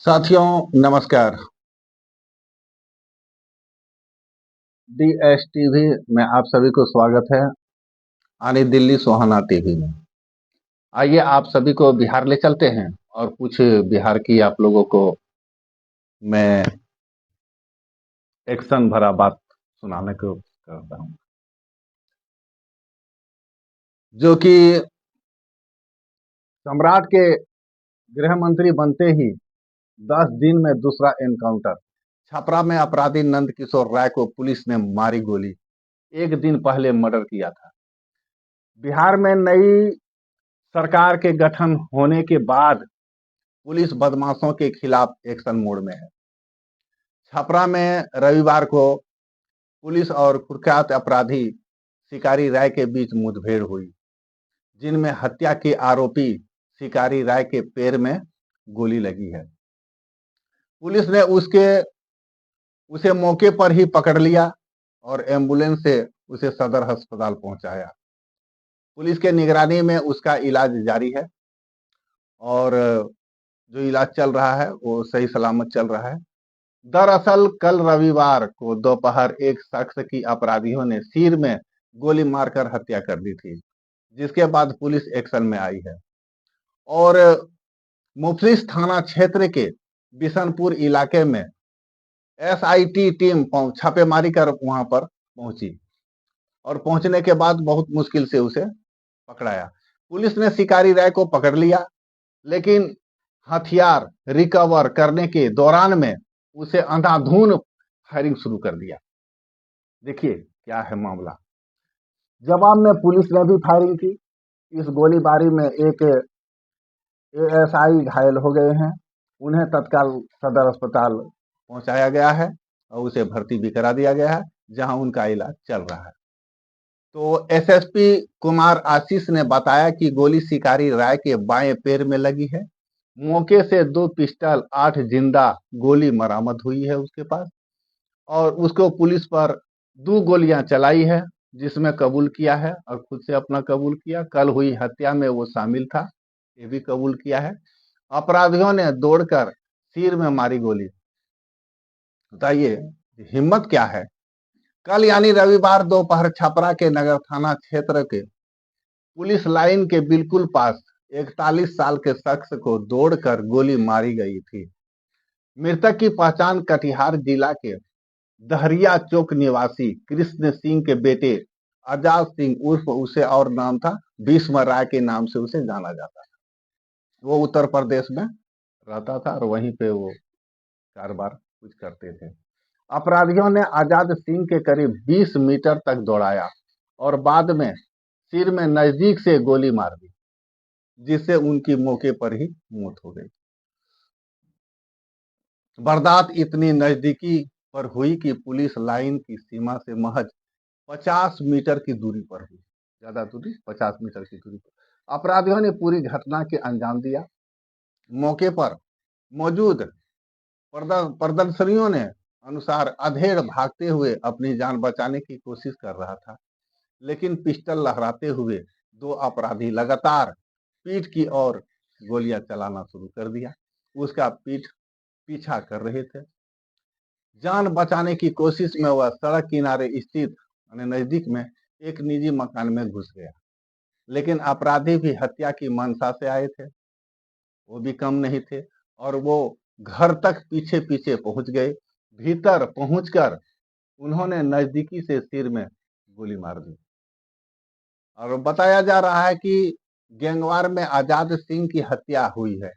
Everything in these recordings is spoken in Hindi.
साथियों नमस्कार। डीएस टीवी में आप सभी को स्वागत है। आने दिल्ली सुहाना टीवी में आइए आप सभी को बिहार ले चलते हैं और कुछ बिहार की आप लोगों को मैं एक्शन भरा बात सुनाने को करता हूँ, जो कि सम्राट के गृह मंत्री बनते ही 10 दिन में दूसरा एनकाउंटर। छपरा में अपराधी नंद किशोर राय को पुलिस ने मारी गोली। एक दिन पहले मर्डर किया था। बिहार में नई सरकार के गठन होने के बाद पुलिस बदमाशों के खिलाफ एक्शन मोड में है। छपरा में रविवार को पुलिस और कुख्यात अपराधी शिकारी राय के बीच मुठभेड़ हुई, जिनमें हत्या के आरोपी शिकारी राय के पैर में गोली लगी है। पुलिस ने उसे मौके पर ही पकड़ लिया और एम्बुलेंस से उसे सदर अस्पताल पहुंचाया। पुलिस के निगरानी में उसका इलाज जारी है और जो इलाज चल रहा है वो सही सलामत चल रहा है। दरअसल कल रविवार को दोपहर एक शख्स की अपराधियों ने सिर में गोली मारकर हत्या कर दी थी, जिसके बाद पुलिस एक्शन में आई है और मुफलिस थाना क्षेत्र के बिशनपुर इलाके में एसआईटी टीम छापेमारी कर वहां पर पहुंची और पहुंचने के बाद बहुत मुश्किल से उसे पकड़ाया। पुलिस ने शिकारी राय को पकड़ लिया, लेकिन हथियार रिकवर करने के दौरान में उसे अंधाधुंध फायरिंग शुरू कर दिया। देखिए क्या है मामला। जवाब में पुलिस ने भी फायरिंग की। इस गोलीबारी में एक एएसआई घायल हो गए हैं। उन्हें तत्काल सदर अस्पताल पहुंचाया गया है और उसे भर्ती भी करा दिया गया है, जहां उनका इलाज चल रहा है। तो एसएसपी कुमार आशीष ने बताया कि गोली शिकारी राय के बाएं पैर में लगी है। मौके से 2 पिस्टल, 8 जिंदा गोली बरामद हुई है उसके पास और उसको पुलिस पर 2 गोलियां चलाई है, जिसमें कबूल किया है और खुद से अपना कबूल किया। कल हुई हत्या में वो शामिल था, ये भी कबूल किया है। अपराधियों ने दौड़कर सिर में मारी गोली। बताइए हिम्मत क्या है। कल यानी रविवार दोपहर छपरा के नगर थाना क्षेत्र के पुलिस लाइन के बिल्कुल पास 41 साल के शख्स को दौड़कर गोली मारी गई थी। मृतक की पहचान कटिहार जिला के दहरिया चौक निवासी कृष्ण सिंह के बेटे आजाद सिंह उर्फ उसे और नाम था भीष्म राय के नाम से उसे जाना जाता था। वो उत्तर प्रदेश में रहता था और वहीं पे वो कारोबार कुछ करते थे। अपराधियों ने आजाद सिंह के करीब 20 मीटर तक दौड़ाया और बाद में सिर में नजदीक से गोली मार दी, जिससे उनकी मौके पर ही मौत हो गई। वारदात इतनी नजदीकी पर हुई कि पुलिस लाइन की सीमा से महज 50 मीटर की दूरी पर हुई। ज्यादा दूरी 50 मीटर की दूरी पर अपराधियों ने पूरी घटना के अंजाम दिया। मौके पर मौजूद प्रदर्शनियों ने अनुसार अधेड़ भागते हुए अपनी जान बचाने की कोशिश कर रहा था, लेकिन पिस्टल लहराते हुए 2 अपराधी लगातार पीठ की ओर गोलियां चलाना शुरू कर दिया। उसका पीछा कर रहे थे। जान बचाने की कोशिश में वह सड़क किनारे स्थित नजदीक में एक निजी मकान में घुस गया, लेकिन अपराधी भी हत्या की मंशा से आए थे, वो भी कम नहीं थे और वो घर तक पीछे पीछे पहुंच गए। भीतर पहुंचकर उन्होंने नजदीकी से सिर में गोली मार दी और बताया जा रहा है कि गैंगवार में आजाद सिंह की हत्या हुई है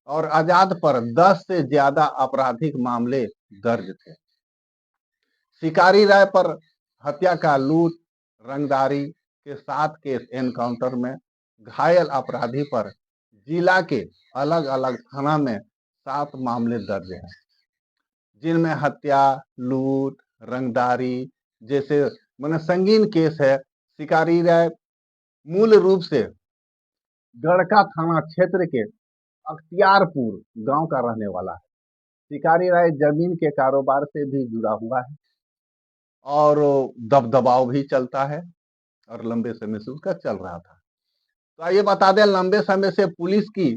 और आजाद पर 10 से ज्यादा आपराधिक मामले दर्ज थे। शिकारी राय पर हत्या का लूट रंगदारी के 7 केस एनकाउंटर में घायल अपराधी पर जिला के अलग अलग थाना में 7 मामले दर्ज हैं, जिनमें हत्या, लूट, रंगदारी जैसे संगीन केस है। शिकारी राय मूल रूप से गड़का थाना क्षेत्र के अख्तियारपुर गांव का रहने वाला है। शिकारी राय जमीन के कारोबार से भी जुड़ा हुआ है और दबदबाव भी चलता है और लंबे समय से उसका चल रहा था। तो ये बता दें, लंबे समय से पुलिस की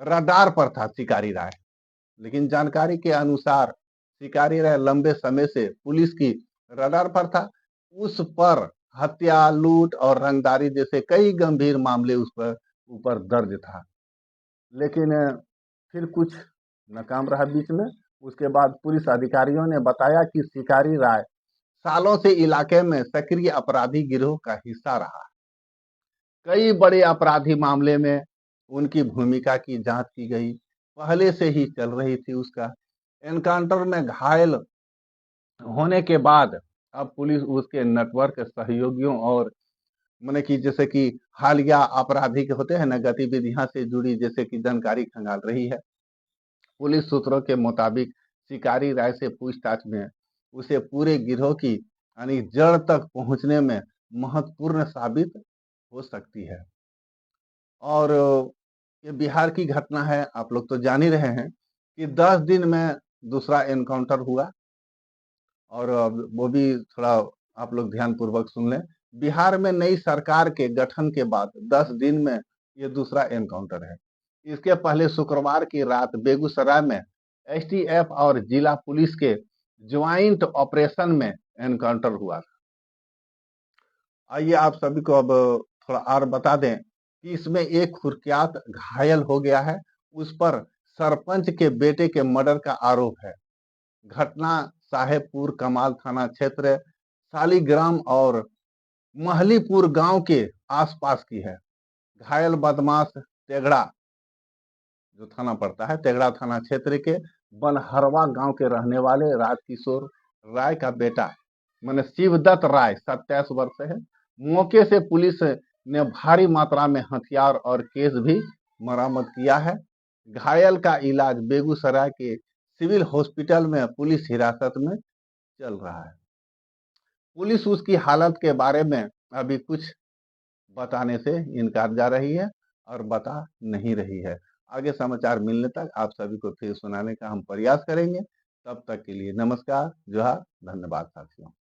रडार पर था शिकारी राय। लेकिन जानकारी के अनुसार शिकारी राय लंबे समय से पुलिस की रडार पर था। उस पर हत्या, लूट और रंगदारी जैसे कई गंभीर मामले उस पर ऊपर दर्ज था। लेकिन फिर कुछ नाकाम रहा बीच में। उसके बाद पुलिस अधिकारियों ने बताया कि शिकारी राय सालों से इलाके में सक्रिय अपराधी गिरोह का हिस्सा रहा। कई बड़े आपराधिक मामले में उनकी भूमिका की जांच की गई, पहले से ही चल रही थी उसका। एनकाउंटर में घायल होने के बाद अब पुलिस उसके नेटवर्क सहयोगियों और माने कि जैसे कि हालिया आपराधिक होते हैं ना गतिविधियां से जुड़ी जैसे कि जानकारी खंगाल रही है। पुलिस सूत्रों के मुताबिक शिकारी राय से पूछताछ में उसे पूरे गिरोह की यानी जड़ तक पहुंचने में महत्वपूर्ण साबित हो सकती है। और ये बिहार की घटना है, आप लोग तो जान ही रहे हैं कि 10 दिन में दूसरा एनकाउंटर हुआ। और वो भी थोड़ा आप लोग ध्यानपूर्वक सुन लें। बिहार में नई सरकार के गठन के बाद 10 दिन में ये दूसरा एनकाउंटर है। इसके पहले शुक्रवार की रात बेगूसराय में एसटीएफ और जिला पुलिस के ज्वाइंट ऑपरेशन में एनकाउंटर हुआ। आइए आप सभी को अब थोड़ा और बता दें कि इसमें एक कुख्यात घायल हो गया है। उस पर सरपंच के बेटे के मर्डर का आरोप है। घटना साहेबपुर कमाल थाना क्षेत्र शालीग्राम और महलीपुर गांव के आसपास की है। घायल बदमाश तेगड़ा जो थाना पड़ता है तेगड़ा थाना क्षेत्र के बनहरवा गांव के रहने वाले राजकिशोर राय का बेटा माने शिवदत्त राय 27 वर्ष है। मौके से पुलिस ने भारी मात्रा में हथियार और केस भी बरामद किया है। घायल का इलाज बेगूसराय के सिविल हॉस्पिटल में पुलिस हिरासत में चल रहा है। पुलिस उसकी हालत के बारे में अभी कुछ बताने से इनकार जा रही है और बता नहीं रही है। आगे समाचार मिलने तक आप सभी को फिर सुनाने का हम प्रयास करेंगे। तब तक के लिए नमस्कार, जोहार, धन्यवाद साथियों।